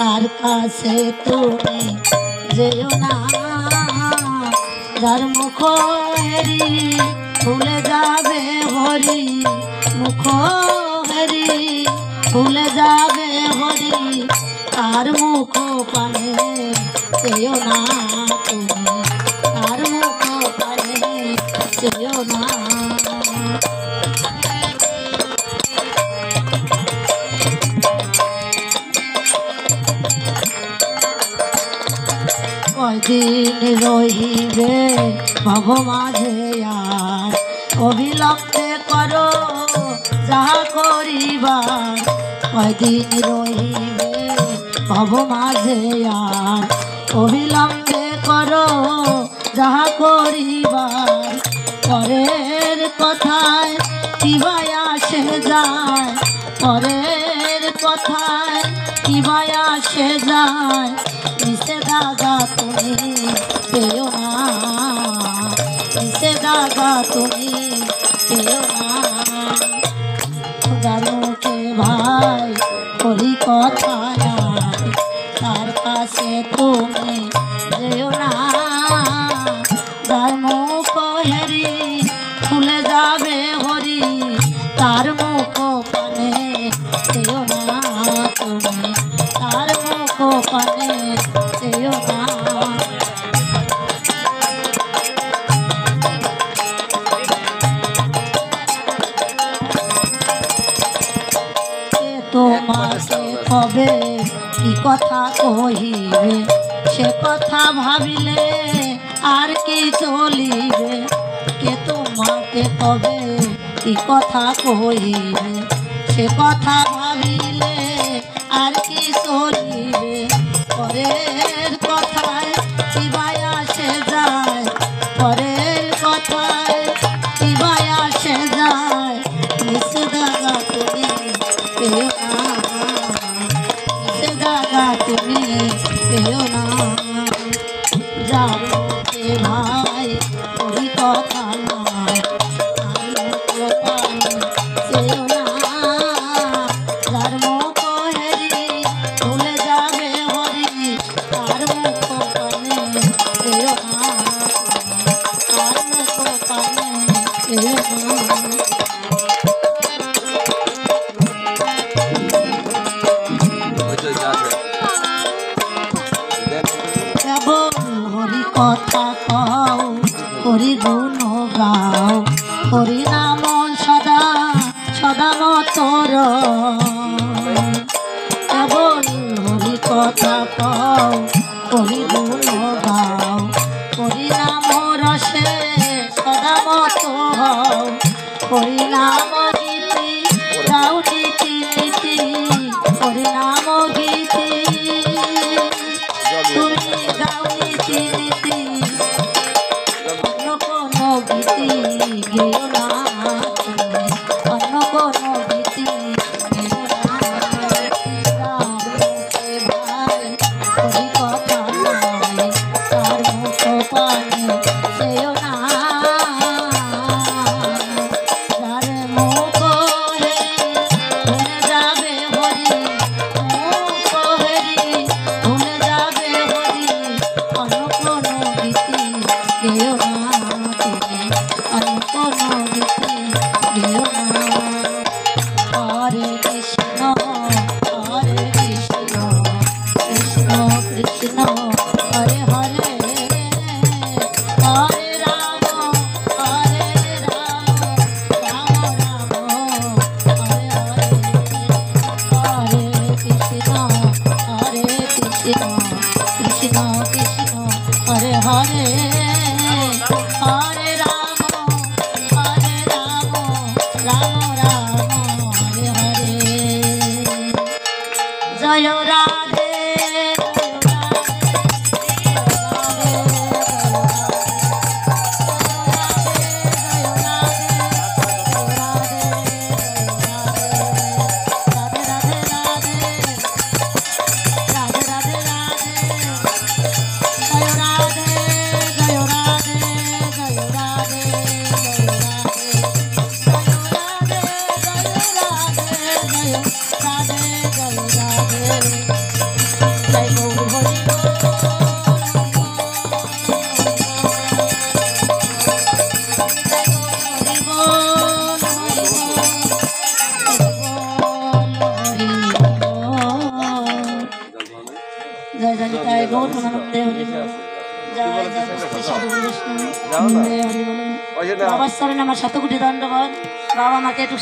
তার কাছে তুমি যেও না, যার মুখ হেরি ভুলে যাবে হরি, মুখ হেরি ভুলে যাবে হরি, তার মুখ পানে যেও না তুমি, তার মুখ পানে যেও না। কয়দিন রহিবে ভব মাঝে আর, অবিলম্বে করো যাহা করিবার। কয়দিন রহিবে ভব মাঝে আর, অবিলম্বে করো যাহা করিবার। পরের কথায় কিভাই আসে যায়, পরের কথায় কিভাই আসে যায়, নিষে দাগা তুমি পেও না, নিষে দাগা তুমি পেও না। খোদার মুখে ভাই করি কথা নাই, তার কাছে তুমি যেও না, যার মুখ হেরি খুলে যাবে হরি, তার মুখ পানে যেও না তুমি, তার মুখ পানে যেও না। তোমাকে কবে কি কথা কহিবে, সে কথা ভাবিলে আর কি চলিবে। কে তোমাকে কবে কি কথা কহিবে, সে কথা ভাবিলে আর কি চলিবে। পরের কথায় কিভাই আসে যায়, পরের কথায় কিভাই আসে যায়, নিষে দাগা তুমি পেও না, নিষে দাগা তুমি পেও না। যার মুখে ভাই করি কথা নাই, তার মুখ পানে যেও না, যার মুখ হেরি ভুলে যাবে হরি, তার মুখ পানে যেও না, তার মুখ পানে যেও না। হরি কথা কও, হরি গুণ গাও, হরি নাম সদা সদা মতর। কেবল হরি কথা কও, হরি গুণ গাও, হরি নাম রসে সদা মত হও। হরি নাম গীতি গাও নীতি নীতি, হরি নাম গীতি তুমি গাও নীতি নীতি, অন্য কোনো গীতি গেও না তুমি, অন্য কোনো গীতি গেও না। মুখে ভাই করি কথা নাই, তার মুখ পানে যেও না, যার মুখ হেরি ভুলে যাবে হরি, মুখ হেরি ভুলে যাবে হরি, অন্য কোনো গীতি গেও না তুমি, অন্য কোনো গীতি গেও না। হরে কৃষ্ণ হরে কৃষ্ণ, কৃষ্ণ কৃষ্ণ হরে হরে, হরে রাম হরে রাম, রাম রাম হরে হরে। হরে কৃষ্ণ হরে কৃষ্ণ, কৃষ্ণ কৃষ্ণ হরে হরে, হরে রাম রাম রাম হরে হরে। জয় রাধে রাধে জয় গৌর প্রেমানন্দে হরি বল। জয় জয় কৃষ্ণ সাধু বিষ্ণু হরি বল। বাবার চরণে আমার শতকোটি দণ্ডবোধ। বাবা আমাকে একটু